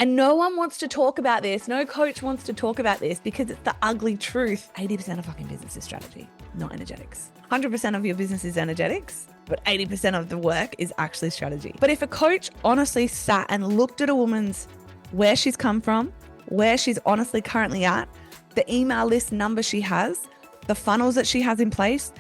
And no one wants to talk about this. No coach wants to talk about this because it's the ugly truth. 80% of fucking business is strategy, not energetics. 100% of your business is energetics, but 80% of the work is actually strategy. But if a coach honestly sat and looked at a woman's where she's come from, where she's honestly currently at, the email list number she has, the funnels that she has in place,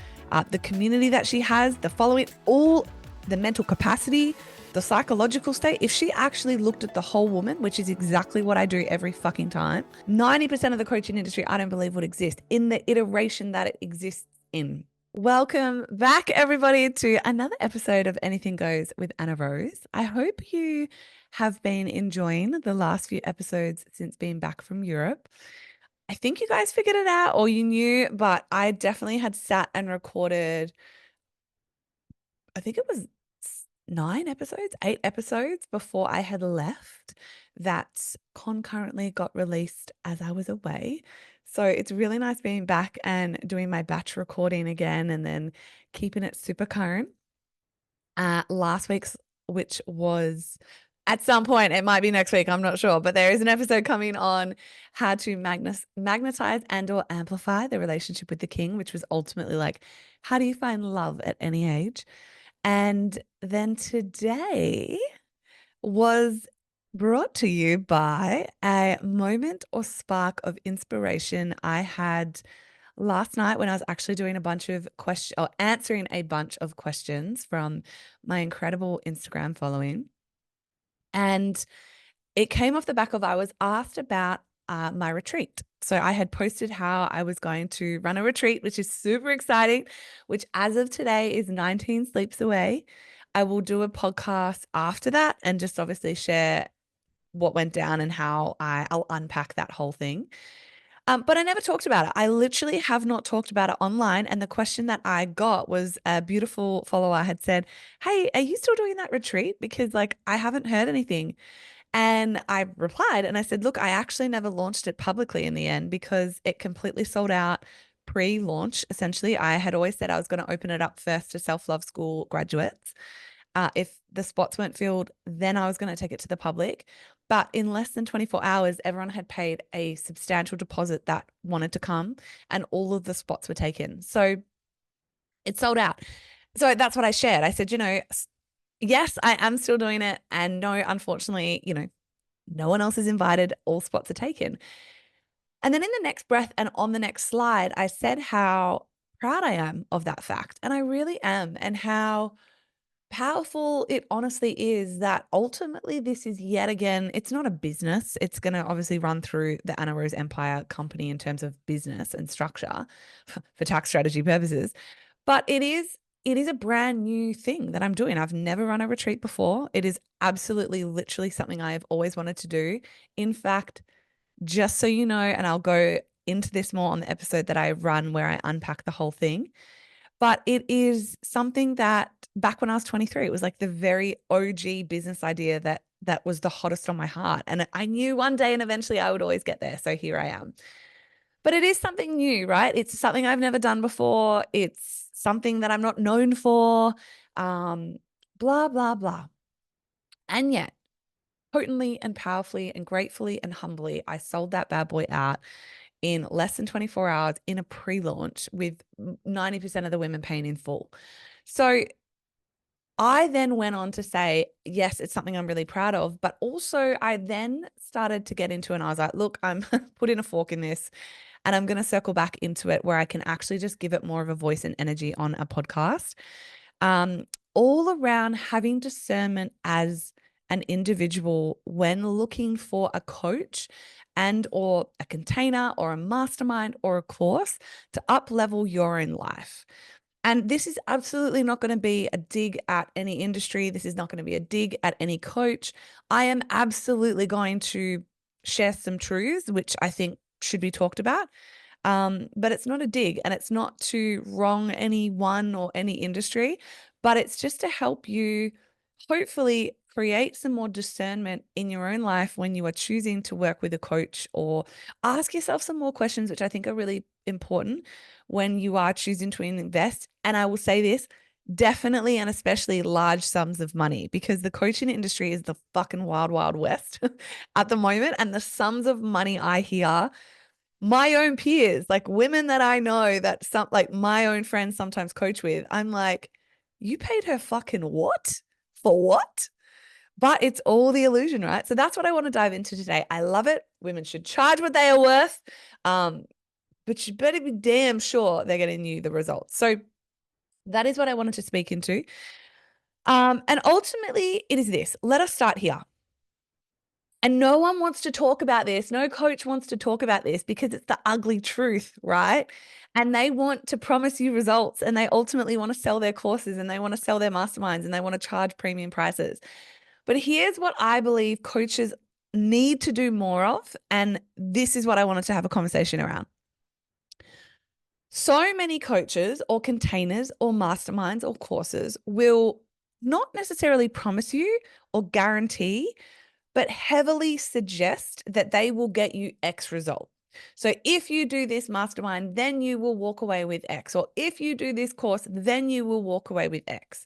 the community that she has, the following, all the mental capacity, the psychological state, if she actually looked at the whole woman, which is exactly what I do every fucking time, 90% of the coaching industry, I don't believe would exist in the iteration that it exists in. Welcome back, everybody, to another episode of Anything Goes with Anna Rose. I hope you have been enjoying the last few episodes since being back from Europe. I think you guys figured it out or you knew, but I definitely had sat and recorded, I think it was 8 episodes before I had left that concurrently got released as I was away. So it's really nice being back and doing my batch recording again and then keeping it super current. Last week's, which was at some point, it might be next week, I'm not sure, but there is an episode coming on how to magnetize and or amplify the relationship with the king, which was ultimately like, how do you find love at any age? And then today was brought to you by a moment or spark of inspiration I had last night when I was actually doing a bunch of questions or answering a bunch of questions from my incredible Instagram following. And it came off the back of I was asked about my retreat. So I had posted how I was going to run a retreat, which is super exciting, which as of today is 19 sleeps away. I will do a podcast after that and just obviously share what went down and how I'll unpack that whole thing. But I never talked about it. I literally have not talked about it online. And the question that I got was a beautiful follower had said, "Hey, are you still doing that retreat? Because like I haven't heard anything." And I replied and I said, look, I actually never launched it publicly in the end because it completely sold out pre-launch. Essentially, I had always said I was going to open it up first to self-love school graduates. If the spots weren't filled, then I was going to take it to the public. But in less than 24 hours, everyone had paid a substantial deposit that wanted to come and all of the spots were taken. So it sold out. So that's what I shared. I said, yes, I am still doing it. And no, unfortunately, no one else is invited. All spots are taken. And then in the next breath and on the next slide, I said how proud I am of that fact. And I really am. And how powerful it honestly is that ultimately this is yet again, it's not a business. It's going to obviously run through the Anna Rose Empire company in terms of business and structure for tax strategy purposes. But it is a brand new thing that I'm doing. I've never run a retreat before. It is absolutely literally something I have always wanted to do. In fact, just so you know, and I'll go into this more on the episode that I run where I unpack the whole thing. But it is something that back when I was 23, it was like the very OG business idea that was the hottest on my heart. And I knew one day and eventually I would always get there. So here I am. But it is something new, right? It's something I've never done before. It's something that I'm not known for, blah, blah, blah. And yet, potently and powerfully and gratefully and humbly, I sold that bad boy out in less than 24 hours in a pre-launch with 90% of the women paying in full. So I then went on to say, yes, it's something I'm really proud of, but also I then started to get into, and I was like, look, I'm putting a fork in this and I'm going to circle back into it where I can actually just give it more of a voice and energy on a podcast. All around having discernment as an individual when looking for a coach and or a container or a mastermind or a course to up level your own life. And this is absolutely not going to be a dig at any industry. This is not going to be a dig at any coach. I am absolutely going to share some truths, which I think should be talked about. But it's not a dig and it's not to wrong anyone or any industry, but it's just to help you hopefully create some more discernment in your own life when you are choosing to work with a coach or ask yourself some more questions, which I think are really important when you are choosing to invest. And I will say this, definitely and especially large sums of money, because the coaching industry is the fucking wild, wild west at the moment. And the sums of money I hear, my own peers, like women that I know that like my own friends sometimes coach with, I'm like, you paid her fucking what? For what? But it's all the illusion, right? So that's what I want to dive into today. I love it. Women should charge what they are worth. But you better be damn sure they're getting you the results. So that is what I wanted to speak into. And ultimately, it is this. Let us start here. And no one wants to talk about this. No coach wants to talk about this because it's the ugly truth, right? And they want to promise you results, and they ultimately want to sell their courses, and they want to sell their masterminds, and they want to charge premium prices. But here's what I believe coaches need to do more of. And this is what I wanted to have a conversation around. So many coaches or containers or masterminds or courses will not necessarily promise you or guarantee, but heavily suggest that they will get you X result. So if you do this mastermind, then you will walk away with X. Or if you do this course, then you will walk away with X.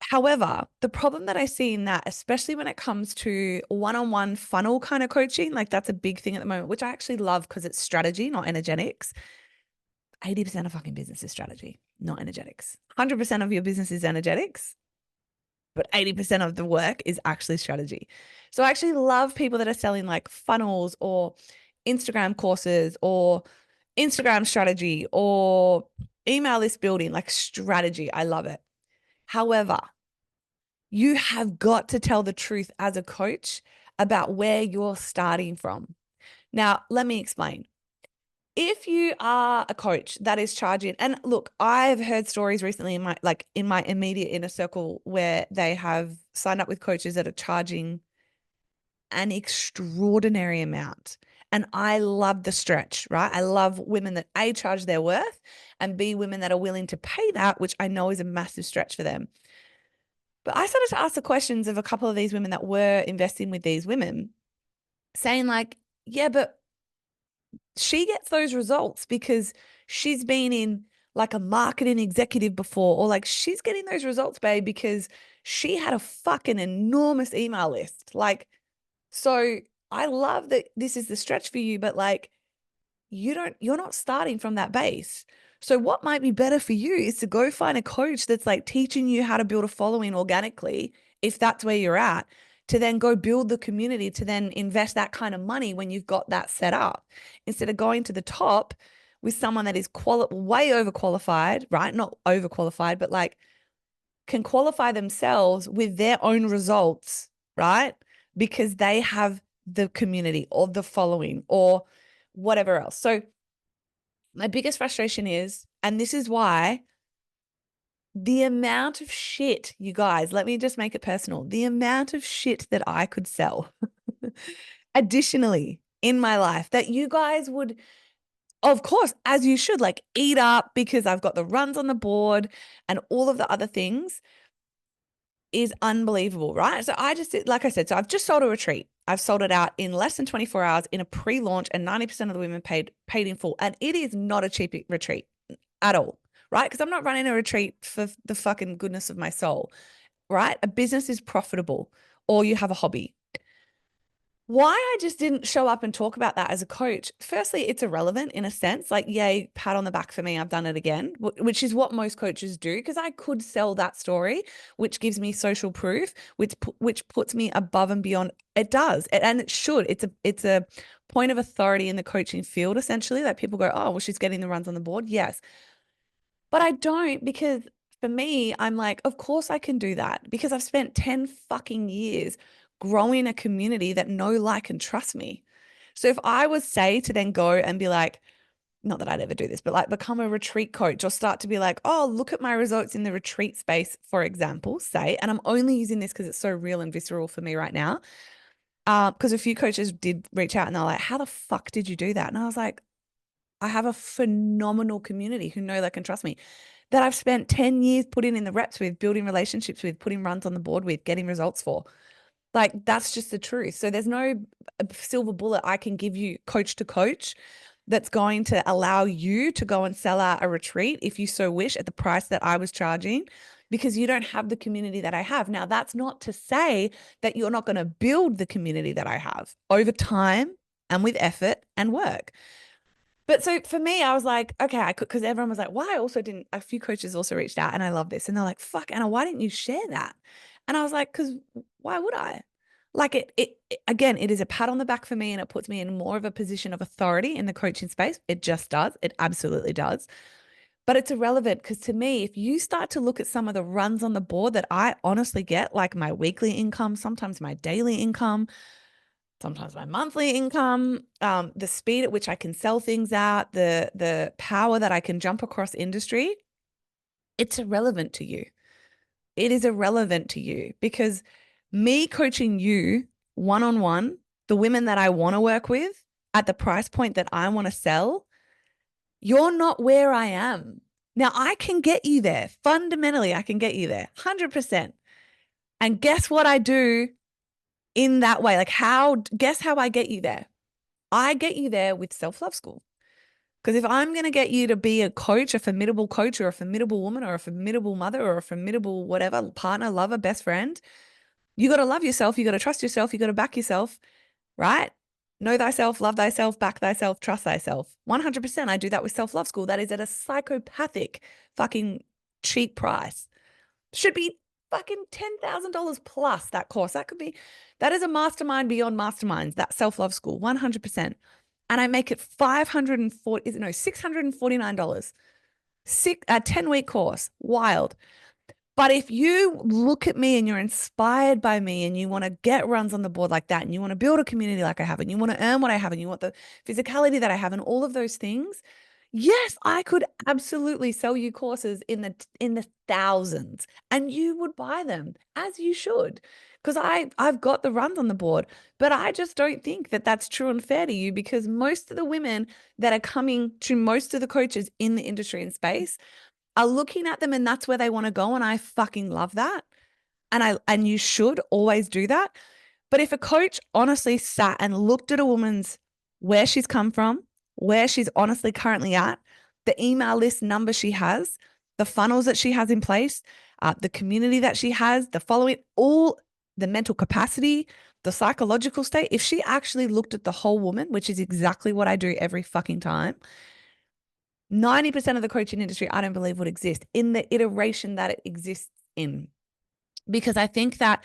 However, the problem that I see in that, especially when it comes to one-on-one funnel kind of coaching, like that's a big thing at the moment, which I actually love because it's strategy, not energetics. 80% of fucking business is strategy, not energetics. 100% of your business is energetics, but 80% of the work is actually strategy. So I actually love people that are selling like funnels or Instagram courses or Instagram strategy or email list building, like strategy. I love it. However, you have got to tell the truth as a coach about where you're starting from. Now, let me explain. If you are a coach that is charging, and look, I've heard stories recently in my immediate inner circle where they have signed up with coaches that are charging an extraordinary amount. And I love the stretch, right? I love women that A, charge their worth, and B, women that are willing to pay that, which I know is a massive stretch for them. But I started to ask the questions of a couple of these women that were investing with these women, saying like, yeah, but she gets those results because she's been in like a marketing executive before, or like she's getting those results, babe, because she had a fucking enormous email list. Like, so I love that this is the stretch for you, but like, you're not starting from that base. So what might be better for you is to go find a coach that's like teaching you how to build a following organically, if that's where you're at, to then go build the community, to then invest that kind of money when you've got that set up, instead of going to the top with someone that is way overqualified, right? Not overqualified, but like can qualify themselves with their own results, right? Because they have the community or the following or whatever else. So my biggest frustration is, and this is why, the amount of shit, you guys, let me just make it personal, the amount of shit that I could sell additionally in my life that you guys would, of course, as you should, like eat up because I've got the runs on the board and all of the other things, is unbelievable, right? So I just, like I said, so I've just sold a retreat. I've sold it out in less than 24 hours in a pre-launch, and 90% of the women paid in full. And it is not a cheap retreat at all, right? Because I'm not running a retreat for the fucking goodness of my soul, right? A business is profitable, or you have a hobby. Why I just didn't show up and talk about that as a coach, firstly, it's irrelevant in a sense, like, yay, pat on the back for me, I've done it again, which is what most coaches do, because I could sell that story, which gives me social proof, which puts me above and beyond. It does, and it should. It's a point of authority in the coaching field, essentially. Like people go, oh, well, she's getting the runs on the board. Yes. But I don't, because for me, I'm like, of course I can do that, because I've spent 10 fucking years growing a community that know, like, and trust me. So if I was, say, to then go and be like, not that I'd ever do this, but like become a retreat coach, or start to be like, oh, look at my results in the retreat space, for example, say, and I'm only using this because it's so real and visceral for me right now. Because a few coaches did reach out and they're like, how the fuck did you do that? And I was like, I have a phenomenal community who know, like, and trust me, that I've spent 10 years putting in the reps with, building relationships with, putting runs on the board with, getting results for. Like, that's just the truth. So there's no silver bullet I can give you coach to coach that's going to allow you to go and sell out a retreat if you so wish at the price that I was charging, because you don't have the community that I have. Now, that's not to say that you're not going to build the community that I have over time and with effort and work. But so for me, I was like, okay, I could, because everyone was like, why? I also didn't, a few coaches also reached out and I love this. And they're like, fuck, Anna, why didn't you share that? And I was like, because why would I? Like again, it is a pat on the back for me and it puts me in more of a position of authority in the coaching space. It just does. It absolutely does. But it's irrelevant because to me, if you start to look at some of the runs on the board that I honestly get, like my weekly income, sometimes my daily income, sometimes my monthly income, the speed at which I can sell things out, the power that I can jump across industry, it's irrelevant to you. It is irrelevant to you because me coaching you one-on-one, the women that I want to work with at the price point that I want to sell, you're not where I am. Now I can get you there. Fundamentally, I can get you there 100%. And guess what I do in that way? Like guess how I get you there? I get you there with self-love school. Because if I'm going to get you to be a coach, a formidable coach or a formidable woman or a formidable mother or a formidable whatever, partner, lover, best friend, you got to love yourself. You got to trust yourself. You got to back yourself, right? Know thyself, love thyself, back thyself, trust thyself. 100%. I do that with self-love school. That is at a psychopathic fucking cheap price. Should be fucking $10,000 plus that course. That is a mastermind beyond masterminds, that self-love school, 100%. And I make it $649. 10-week course. Wild. But if you look at me and you're inspired by me and you want to get runs on the board like that and you want to build a community like I have and you want to earn what I have and you want the physicality that I have and all of those things, yes, I could absolutely sell you courses in the thousands and you would buy them, as you should, because I've got the runs on the board. But I just don't think that that's true and fair to you, because most of the women that are coming to most of the coaches in the industry and space are looking at them and that's where they want to go. And I fucking love that. And you should always do that. But if a coach honestly sat and looked at a woman's where she's come from, where she's honestly currently at, the email list number she has, the funnels that she has in place, the community that she has, the following, all the mental capacity, the psychological state, if she actually looked at the whole woman, which is exactly what I do every fucking time, 90% of the coaching industry, I don't believe, would exist in the iteration that it exists in. Because I think that,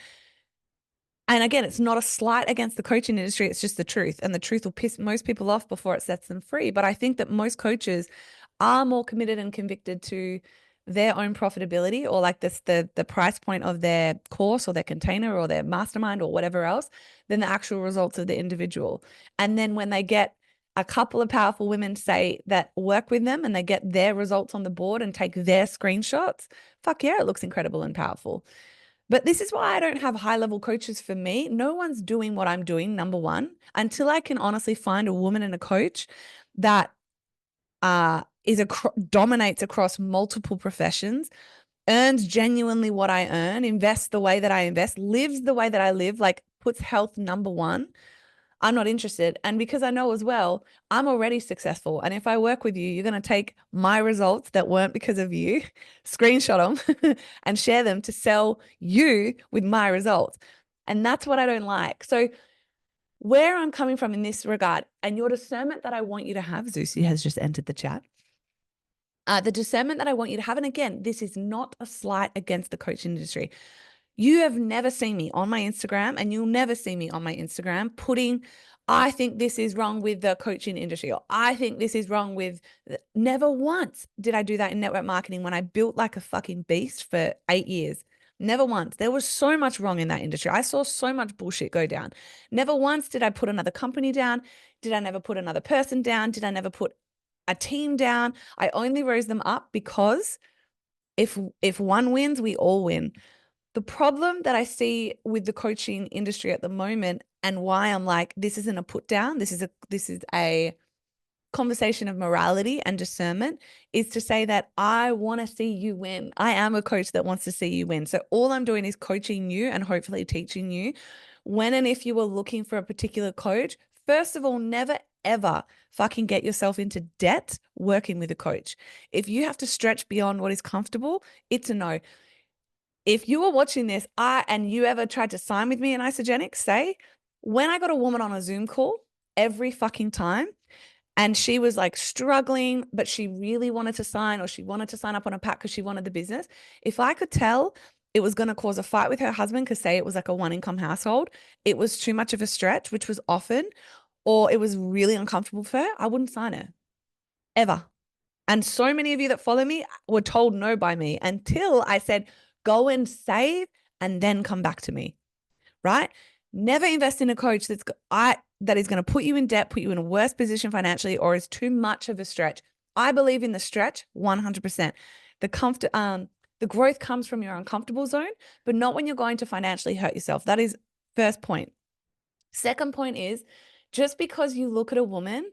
and again, it's not a slight against the coaching industry, it's just the truth. And the truth will piss most people off before it sets them free. But I think that most coaches are more committed and convicted to their own profitability, or like this, the price point of their course or their container or their mastermind or whatever else, than the actual results of the individual. And then when they get a couple of powerful women say that work with them and they get their results on the board and take their screenshots, fuck yeah, it looks incredible and powerful. But this is why I don't have high-level coaches for me. No one's doing what I'm doing, number one, until I can honestly find a woman and a coach that dominates across multiple professions, earns genuinely what I earn, invests the way that I invest, lives the way that I live, like puts health number one. I'm not interested. And because I know as well, I'm already successful. And if I work with you, you're going to take my results that weren't because of you, screenshot them and share them to sell you with my results. And that's what I don't like. So where I'm coming from in this regard, and your discernment that I want you to have, Zusi has just entered the chat. The discernment that I want you to have, and again, this is not a slight against the coaching industry. You have never seen me on my Instagram, and you'll never see me on my Instagram putting, I think this is wrong with the coaching industry, or I think this is wrong with, never once did I do that in network marketing when I built like a fucking beast for 8 years. Never once. There was so much wrong in that industry. I saw so much bullshit go down. Never once did I put another company down. Did I never put another person down? Did I never put a team down? I only rose them up because if one wins, we all win. The problem that I see with the coaching industry at the moment, and why I'm like, this isn't a put down, this is a conversation of morality and discernment, is to say that I want to see you win. I am a coach that wants to see you win. So all I'm doing is coaching you and hopefully teaching you when and if you are looking for a particular coach. First of all, never, ever fucking get yourself into debt working with a coach. If you have to stretch beyond what is comfortable, it's a no. If you are watching this, and you ever tried to sign with me in Isogenics, say, when I got a woman on a Zoom call every fucking time, and she was like struggling, but she really wanted to sign, or she wanted to sign up on a pack because she wanted the business. If I could tell it was going to cause a fight with her husband, because say it was like a one income household, it was too much of a stretch, which was often, or it was really uncomfortable for her, I wouldn't sign her ever. And so many of you that follow me were told no by me until I said, go and save and then come back to me, right? Never invest in a coach that is going to put you in debt, put you in a worse position financially, or is too much of a stretch. I believe in the stretch 100%. The growth comes from your uncomfortable zone, but not when you're going to financially hurt yourself. That is first point. Second point is, just because you look at a woman,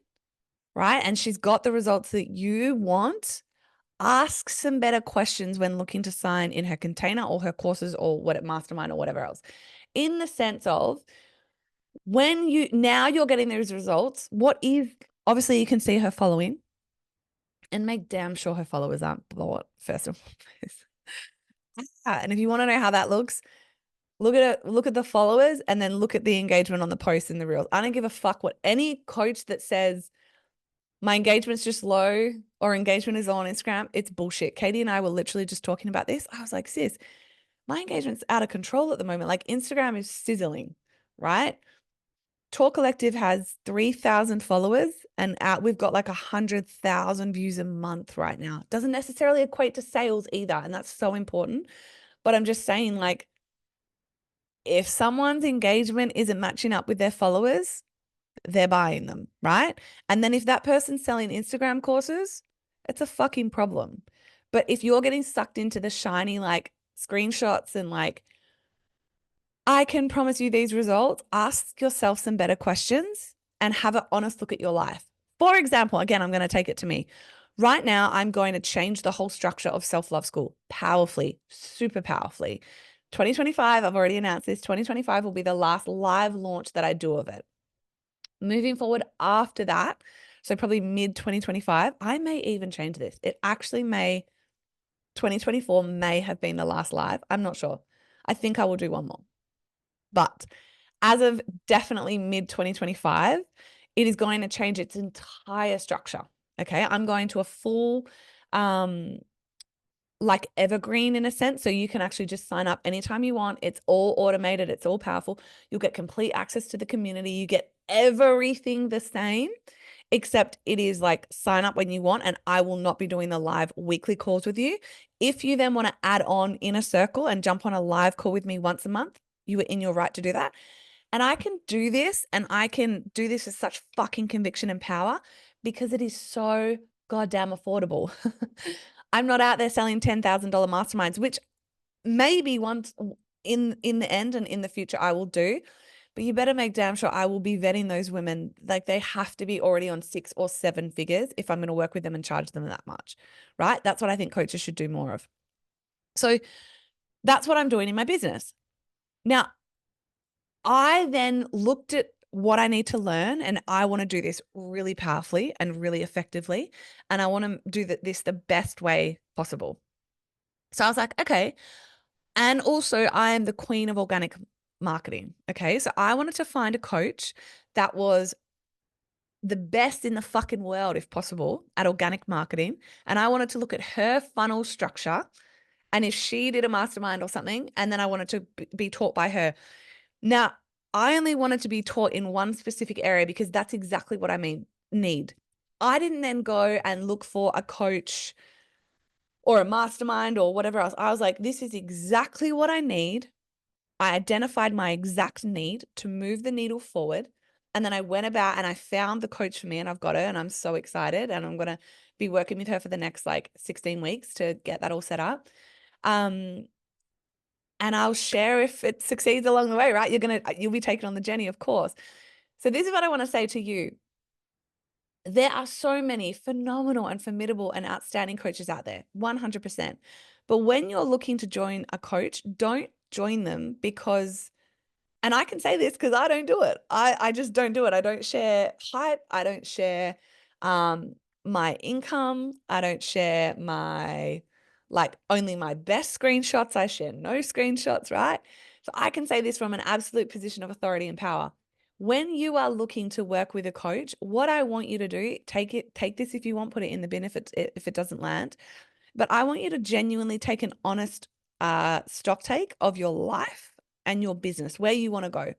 right, and she's got the results that you want, ask some better questions when looking to sign in her container or her courses or mastermind or whatever else. In the sense of, when you're getting those results, obviously you can see her following, and make damn sure her followers aren't bought first and foremost. And if you want to know how that looks, look at the followers and then look at the engagement on the posts and the reels. I don't give a fuck what any coach that says my engagement's just low or engagement is low on Instagram. It's bullshit. Katie and I were literally just talking about this. I was like, sis, my engagement's out of control at the moment. Like, Instagram is sizzling, right? Talk Collective has 3,000 followers, and we've got like 100,000 views a month right now. Doesn't necessarily equate to sales either, and that's so important. But I'm just saying, like, if someone's engagement isn't matching up with their followers, they're buying them, right? And then if that person's selling Instagram courses, it's a fucking problem. But if you're getting sucked into the shiny like screenshots and like, I can promise you these results, ask yourself some better questions and have an honest look at your life. For example, again, I'm going to take it to me. Right now, I'm going to change the whole structure of Self-Love School powerfully, super powerfully. 2025, I've already announced this, 2025 will be the last live launch that I do of it. Moving forward after that, so probably mid 2025, I may even change this. 2024 may have been the last live. I'm not sure. I think I will do one more. But as of definitely mid 2025, it is going to change its entire structure. Okay. I'm going to a full, like evergreen in a sense. So you can actually just sign up anytime you want. It's all automated. It's all powerful. You'll get complete access to the community. You get everything the same, except it is like sign up when you want, and I will not be doing the live weekly calls with you. If you then want to add on Inner Circle and jump on a live call with me once a month, you are in your right to do that. And I can do this, and I can do this with such fucking conviction and power because it is so goddamn affordable. I'm not out there selling $10,000 masterminds, which maybe once in the end and in the future I will do. But you better make damn sure I will be vetting those women. Like, they have to be already on 6 or 7 figures if I'm going to work with them and charge them that much, right? That's what I think coaches should do more of. So that's what I'm doing in my business. Now, I then looked at what I need to learn, and I want to do this really powerfully and really effectively. And I want to do this the best way possible. So I was like, okay. And also, I am the queen of organic marketing. Okay. So I wanted to find a coach that was the best in the fucking world, if possible, at organic marketing. And I wanted to look at her funnel structure, and if she did a mastermind or something, and then I wanted to be taught by her. Now, I only wanted to be taught in one specific area because that's exactly what I need. I didn't then go and look for a coach or a mastermind or whatever else. I was like, this is exactly what I need. I identified my exact need to move the needle forward. And then I went about and I found the coach for me, and I've got her, and I'm so excited. And I'm going to be working with her for the next like 16 weeks to get that all set up. And I'll share if it succeeds along the way, right? You'll be taken on the journey, of course. So this is what I want to say to you. There are so many phenomenal and formidable and outstanding coaches out there, 100%. But when you're looking to join a coach, don't join them because And I can say this because I don't do it. I just don't do it. I don't share hype. I don't share my income. I don't share my only my best screenshots. I share no screenshots, right? So I can say this from an absolute position of authority and power. When you are looking to work with a coach, what I want you to do, take this if you want, put it in the bin if it doesn't land. But I want you to genuinely take an honest stock take of your life and your business, where you want to go,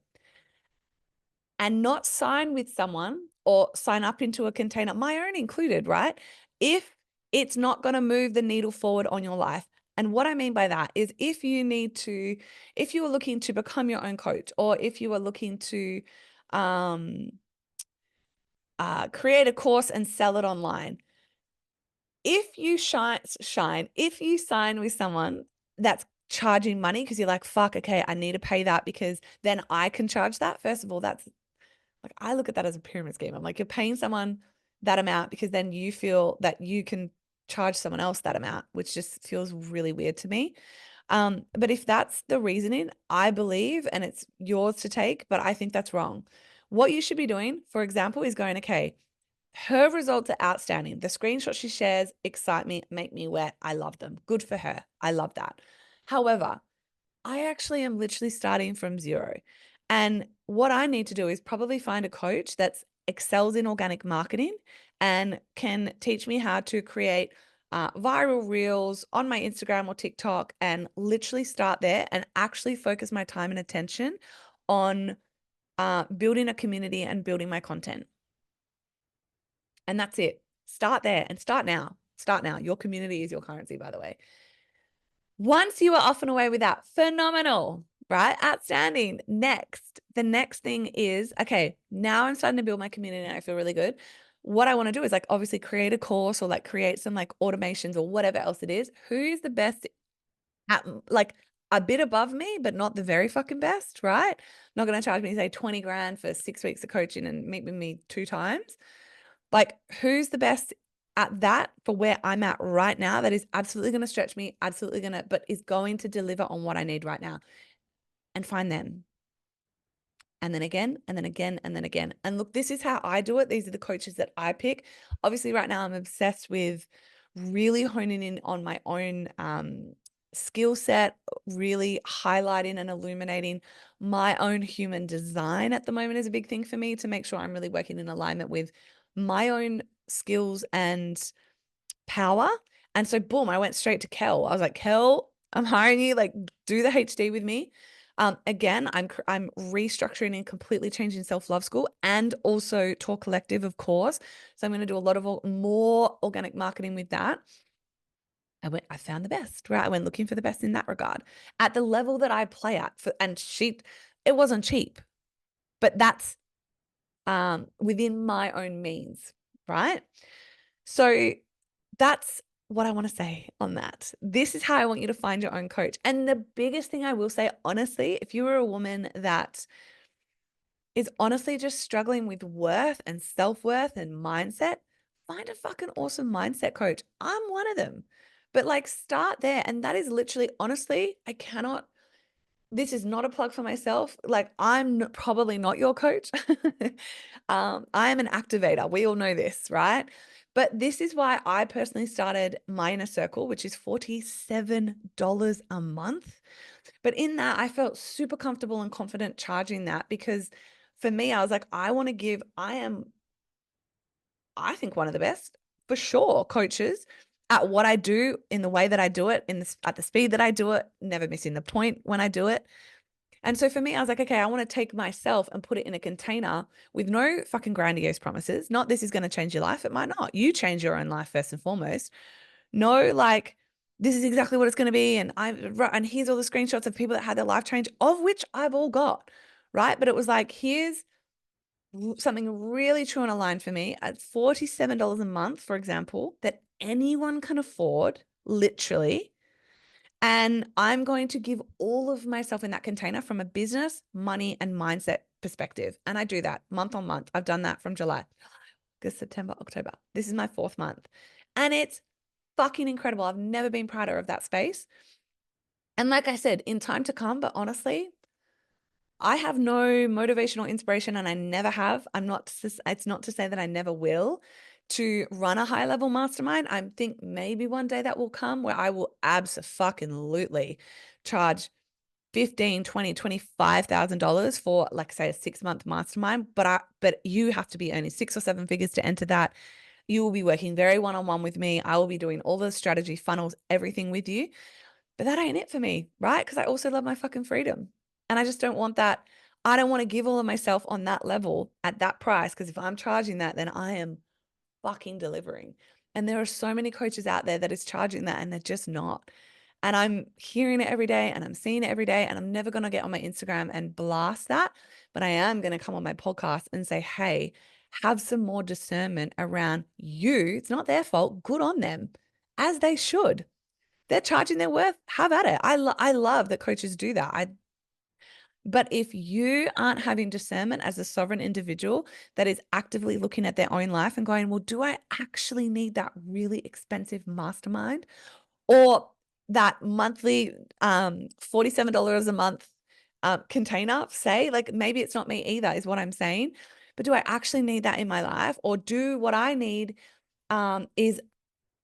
and not sign with someone or sign up into a container, my own included, right? If it's not going to move the needle forward on your life. And what I mean by that is if you are looking to become your own coach, or if you are looking to create a course and sell it online, if you if you sign with someone that's charging money because you're like, fuck, okay, I need to pay that because then I can charge that. First of all, that's like, I look at that as a pyramid scheme. I'm like, you're paying someone that amount because then you feel that you can charge someone else that amount, which just feels really weird to me. But if that's the reasoning, I believe, and it's yours to take, but I think that's wrong. What you should be doing, for example, is going, okay, her results are outstanding. The screenshots she shares excite me, make me wet. I love them. Good for her. I love that. However, I actually am literally starting from zero. And what I need to do is probably find a coach that excels in organic marketing and can teach me how to create viral reels on my Instagram or TikTok, and literally start there and actually focus my time and attention on building a community and building my content. And that's it. Start there and start now. Start now. Your community is your currency, by the way. Once you are off and away with that, phenomenal, right? Outstanding. Next, the next thing is, okay, now I'm starting to build my community and I feel really good. What I want to do is obviously create a course, or create some automations or whatever else it is. Who is the best at a bit above me, but not the very fucking best, right? Not going to charge me, say, 20 grand for 6 weeks of coaching and meet with me 2 times. Who's the best at that for where I'm at right now, that is absolutely going to stretch me, but is going to deliver on what I need right now, and find them. And then again, and then again, and then again. And look, this is how I do it. These are the coaches that I pick. Obviously, right now I'm obsessed with really honing in on my own skill set, really highlighting and illuminating my own human design at the moment is a big thing for me, to make sure I'm really working in alignment with my own skills and power. And so boom, I went straight to Kel. I was like, Kel, I'm hiring you, do the HD with me. Again, I'm restructuring and completely changing self-love school, and also Talk Collective, of course. So I'm going to do a lot of more organic marketing with that. I found the best, right? I went looking for the best in that regard at the level that I play at. It wasn't cheap, but that's within my own means, right? So that's what I want to say on that. This is how I want you to find your own coach. And the biggest thing I will say, honestly, if you are a woman that is honestly just struggling with worth and self-worth and mindset, find a fucking awesome mindset coach. I'm one of them. But start there. And that is literally, honestly, this is not a plug for myself. I'm probably not your coach. I am an activator. We all know this, right? But this is why I personally started my inner circle, which is $47 a month. But in that, I felt super comfortable and confident charging that, because for me, I was like, I think one of the best, for sure, coaches at what I do, in the way that I do it, at the speed that I do it, never missing the point when I do it. And so for me, I was like, okay, I want to take myself and put it in a container with no fucking grandiose promises. Not this is going to change your life. It might not. You change your own life first and foremost. No, this is exactly what it's going to be. And here's all the screenshots of people that had their life change, of which I've all got, right? But it was here's something really true and aligned for me at $47 a month, for example, that anyone can afford, literally. And I'm going to give all of myself in that container from a business, money, and mindset perspective. And I do that month on month. I've done that from July, August, September, October. This is my 4th month. And it's fucking incredible. I've never been prouder of that space. And like I said, in time to come, but honestly, I have no motivational inspiration, and I never have. It's not to say that I never will, to run a high level mastermind. I think maybe one day that will come where I will abso-fucking-lutely charge 15, 20, $25,000 for, like, say, a 6-month mastermind. But you have to be earning 6 or 7 figures to enter that. You will be working very one-on-one with me. I will be doing all the strategy funnels, everything with you. But that ain't it for me, right? Because I also love my fucking freedom. And I just don't want that. I don't want to give all of myself on that level at that price. Because if I'm charging that, then I am fucking delivering. And there are so many coaches out there that is charging that, and they're just not. And I'm hearing it every day, and I'm seeing it every day. And I'm never going to get on my Instagram and blast that. But I am going to come on my podcast and say, hey, have some more discernment around you. It's not their fault. Good on them, as they should. They're charging their worth. Have at it. I love that coaches do that. But if you aren't having discernment as a sovereign individual that is actively looking at their own life and going, well, do I actually need that really expensive mastermind, or that monthly $47 a month container, say, like, maybe it's not me either, is what I'm saying. But do I actually need that in my life? Or do what I need is,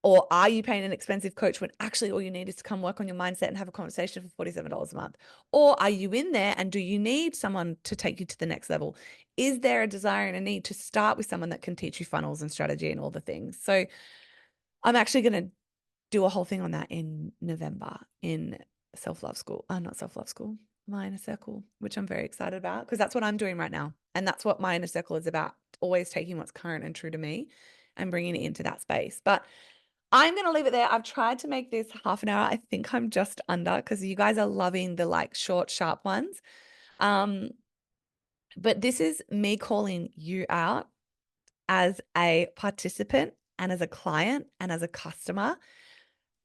or are you paying an expensive coach when actually all you need is to come work on your mindset and have a conversation for $47 a month? Or are you in there and do you need someone to take you to the next level? Is there a desire and a need to start with someone that can teach you funnels and strategy and all the things? So I'm actually going to do a whole thing on that in November in self-love school. Not self-love school, my inner circle, which I'm very excited about, because that's what I'm doing right now. And that's what my inner circle is about. Always taking what's current and true to me and bringing it into that space. But I'm going to leave it there. I've tried to make this half an hour. I think I'm just under, because you guys are loving the, like, short, sharp ones. But this is me calling you out as a participant and as a client and as a customer.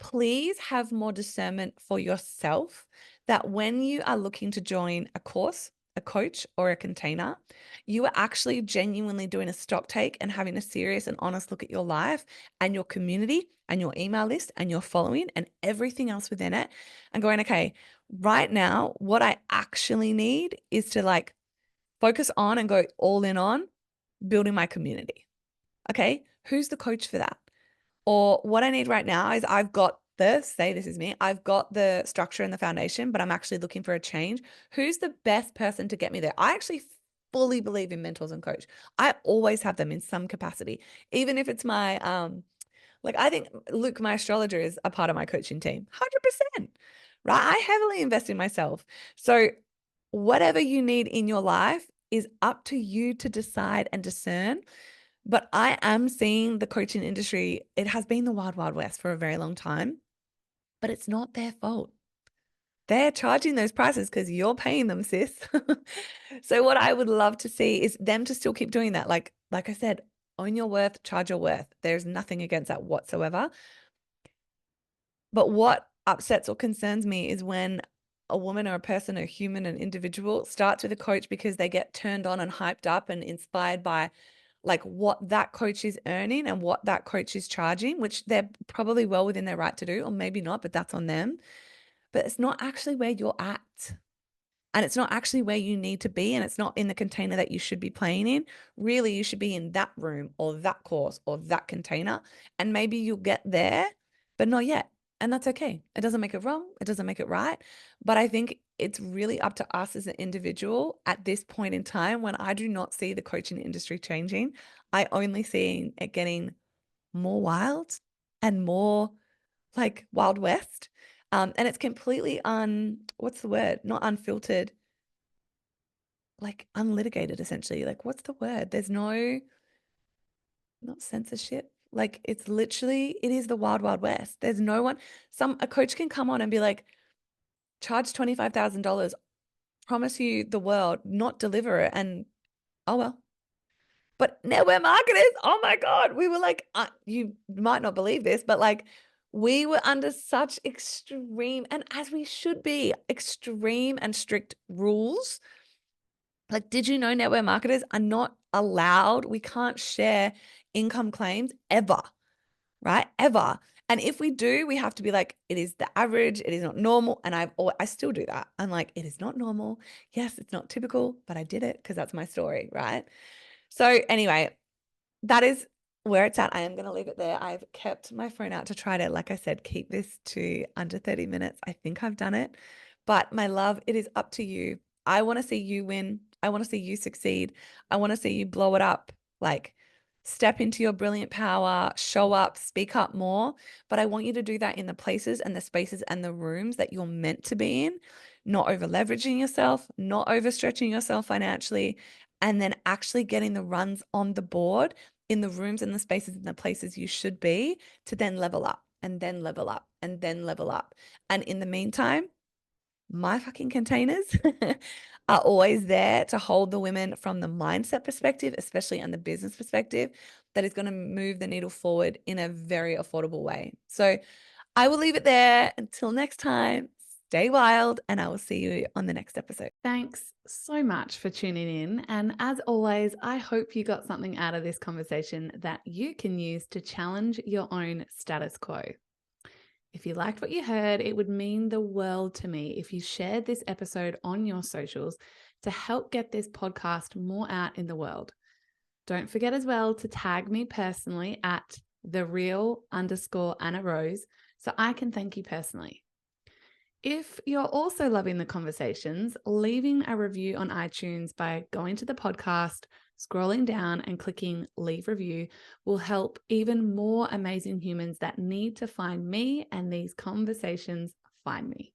Please have more discernment for yourself that when you are looking to join a course, a coach, or a container, you are actually genuinely doing a stock take and having a serious and honest look at your life and your community and your email list and your following and everything else within it, and going, okay, right now, what I actually need is to, like, focus on and go all in on building my community. Okay, who's the coach for that? Or what I need right now is, I've got this is me. I've got the structure and the foundation, but I'm actually looking for a change. Who's the best person to get me there? I actually fully believe in mentors and coach. I always have them in some capacity, even if it's my, like, I think Luke, my astrologer, is a part of my coaching team, 100%, right? I heavily invest in myself. So whatever you need in your life is up to you to decide and discern. But I am seeing the coaching industry, it has been the wild, wild west for a very long time, but it's not their fault. They're charging those prices because you're paying them, sis. So what I would love to see is them to still keep doing that. Like I said, own your worth, charge your worth. There's nothing against that whatsoever. But what upsets or concerns me is when a woman or a person, a human, an individual starts with a coach because they get turned on and hyped up and inspired by, like, what that coach is earning and what that coach is charging, which they're probably well within their right to do, or maybe not, but that's on them. But it's not actually where you're at. And it's not actually where you need to be. And it's not in the container that you should be playing in. Really, you should be in that room or that course or that container. And maybe you'll get there, but not yet. And that's okay. It doesn't make it wrong. It doesn't make it right. But I think it's really up to us as an individual at this point in time, when I do not see the coaching industry changing. I only see it getting more wild and more like Wild West. And it's completely what's the word? Not unfiltered, like unlitigated, essentially. Like, what's the word? There's no, not censorship. Like, it's literally, it is the wild, wild west. There's no one, a coach can come on and be like, charge $25,000, promise you the world, not deliver it. And oh, well. But network marketers, oh my God, we were like, you might not believe this, but, like, we were under such extreme, and as we should be, extreme and strict rules. Like, did you know network marketers are not allowed? We can't share income claims ever, right? Ever. And if we do, we have to be like, it is the average, it is not normal. And I still do that. I'm like, it is not normal. Yes, it's not typical, but I did it because that's my story, right? So anyway, that is where it's at. I am going to leave it there. I've kept my phone out to try to, like I said, keep this to under 30 minutes. I think I've done it. But my love, it is up to you. I want to see you win. I want to see you succeed. I want to see you blow it up. Like, step into your brilliant power, show up, speak up more. But I want you to do that in the places and the spaces and the rooms that you're meant to be in, not over leveraging yourself, not overstretching yourself financially, and then actually getting the runs on the board in the rooms and the spaces and the places you should be to then level up and then level up and then level up. And in the meantime, my fucking containers are always there to hold the women from the mindset perspective, especially on the business perspective, that is going to move the needle forward in a very affordable way. So I will leave it there. Until next time, stay wild, and I will see you on the next episode. Thanks so much for tuning in. And as always, I hope you got something out of this conversation that you can use to challenge your own status quo. If you liked what you heard, it would mean the world to me if you shared this episode on your socials to help get this podcast more out in the world. Don't forget as well to tag me personally at @thereal_Anna Rose so I can thank you personally. If you're also loving the conversations, leaving a review on iTunes by going to the podcast, scrolling down and clicking leave review will help even more amazing humans that need to find me and these conversations find me.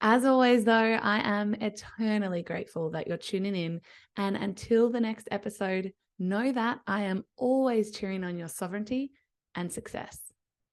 As always, though, I am eternally grateful that you're tuning in. And until the next episode, know that I am always cheering on your sovereignty and success.